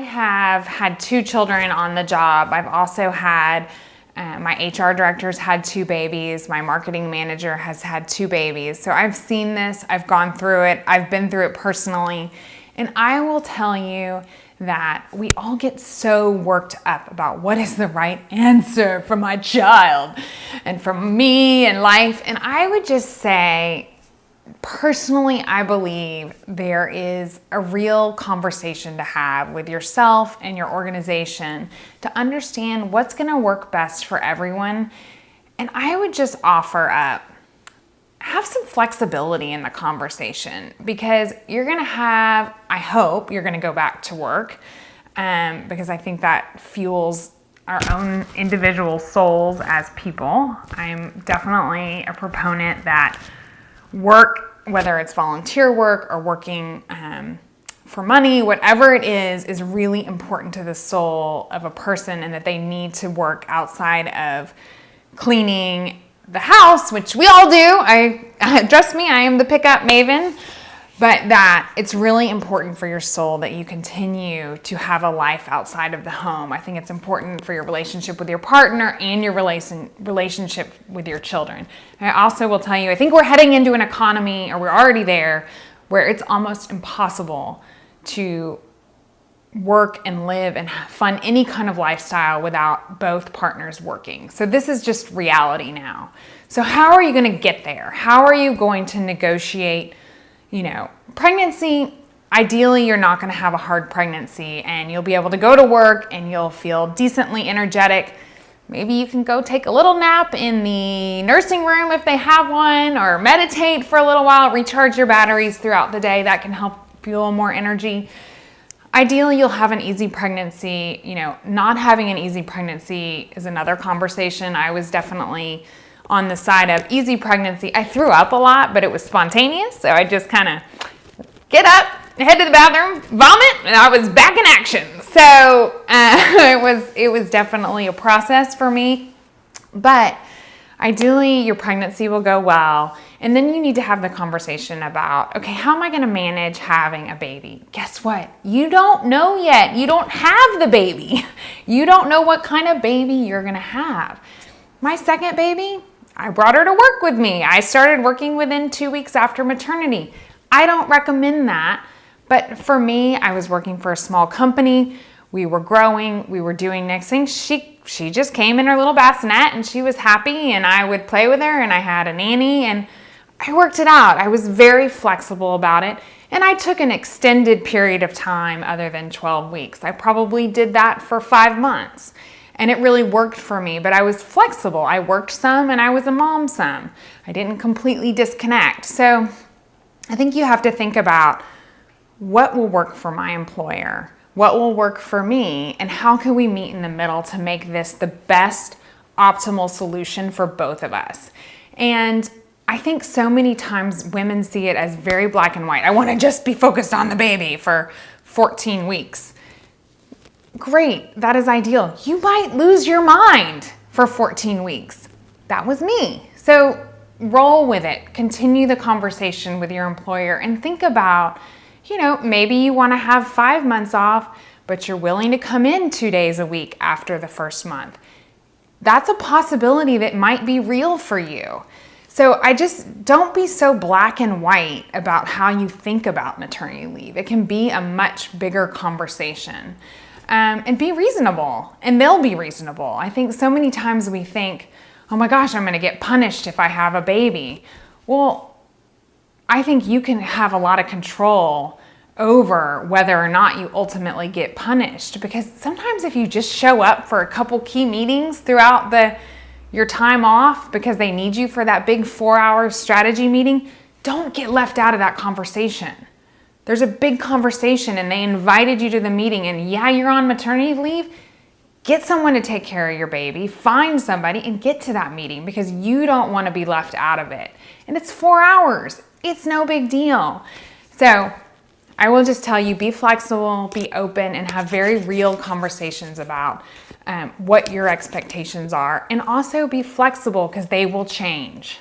have had 2 children on the job. I've also had, my HR director's had 2 babies. My marketing manager has had 2 babies. So I've seen this, I've gone through it, I've been through it personally. And I will tell you that we all get so worked up about what is the right answer for my child and for me and life. And I would just say, personally, I believe there is a real conversation to have with yourself and your organization to understand what's going to work best for everyone. And I would just offer up, have some flexibility in the conversation, because you're going to have, I hope you're going to go back to work, because I think that fuels our own individual souls as people. I'm definitely a proponent that work, whether it's volunteer work or working for money, whatever it is really important to the soul of a person, and that they need to work outside of cleaning the house, which we all do. Trust me, I am the pickup maven, but that it's really important for your soul that you continue to have a life outside of the home. I think it's important for your relationship with your partner and your relationship with your children. I also will tell you, I think we're heading into an economy, or we're already there, where it's almost impossible to work and live and fund any kind of lifestyle without both partners working. So this is just reality now. So how are you going to get there? How are you going to negotiate, pregnancy? Ideally, you're not going to have a hard pregnancy, and you'll be able to go to work and you'll feel decently energetic. Maybe you can go take a little nap in the nursing room if they have one, or meditate for a little while, recharge your batteries throughout the day. That can help fuel more energy. Ideally, you'll have an easy pregnancy. Not having an easy pregnancy is another conversation. I was definitely on the side of easy pregnancy. I threw up a lot, but it was spontaneous. So I just kind of get up, head to the bathroom, vomit, and I was back in action. So it was definitely a process for me. But ideally, your pregnancy will go well. And then you need to have the conversation about, okay, how am I going to manage having a baby? Guess what? You don't know yet. You don't have the baby. You don't know what kind of baby you're going to have. My second baby, I brought her to work with me. I started working within 2 weeks after maternity. I don't recommend that. But for me, I was working for a small company. We were growing. We were doing next things. She just came in her little bassinet and she was happy, and I would play with her, and I had a nanny, and I worked it out. I was very flexible about it, and I took an extended period of time other than 12 weeks. I probably did that for 5 months, and it really worked for me, but I was flexible. I worked some and I was a mom some. I didn't completely disconnect. So I think you have to think about what will work for my employer, what will work for me, and how can we meet in the middle to make this the best optimal solution for both of us. And I think so many times women see it as very black and white. I want to just be focused on the baby for 14 weeks. Great, that is ideal. You might lose your mind for 14 weeks. That was me. So roll with it. Continue the conversation with your employer and think about, maybe you want to have 5 months off, but you're willing to come in 2 days a week after the first month. That's a possibility that might be real for you. So I just don't be so black and white about how you think about maternity leave. It can be a much bigger conversation. And be reasonable, and they'll be reasonable. I think so many times we think, oh my gosh, I'm going to get punished if I have a baby. Well, I think you can have a lot of control over whether or not you ultimately get punished, because sometimes if you just show up for a couple key meetings throughout your time off because they need you for that big 4-hour strategy meeting, don't get left out of that conversation. There's a big conversation and they invited you to the meeting, and yeah, you're on maternity leave. Get someone to take care of your baby, find somebody, and get to that meeting, because you don't want to be left out of it. And it's 4 hours. It's no big deal. So I will just tell you, be flexible, be open, and have very real conversations about what your expectations are. And also be flexible, because they will change.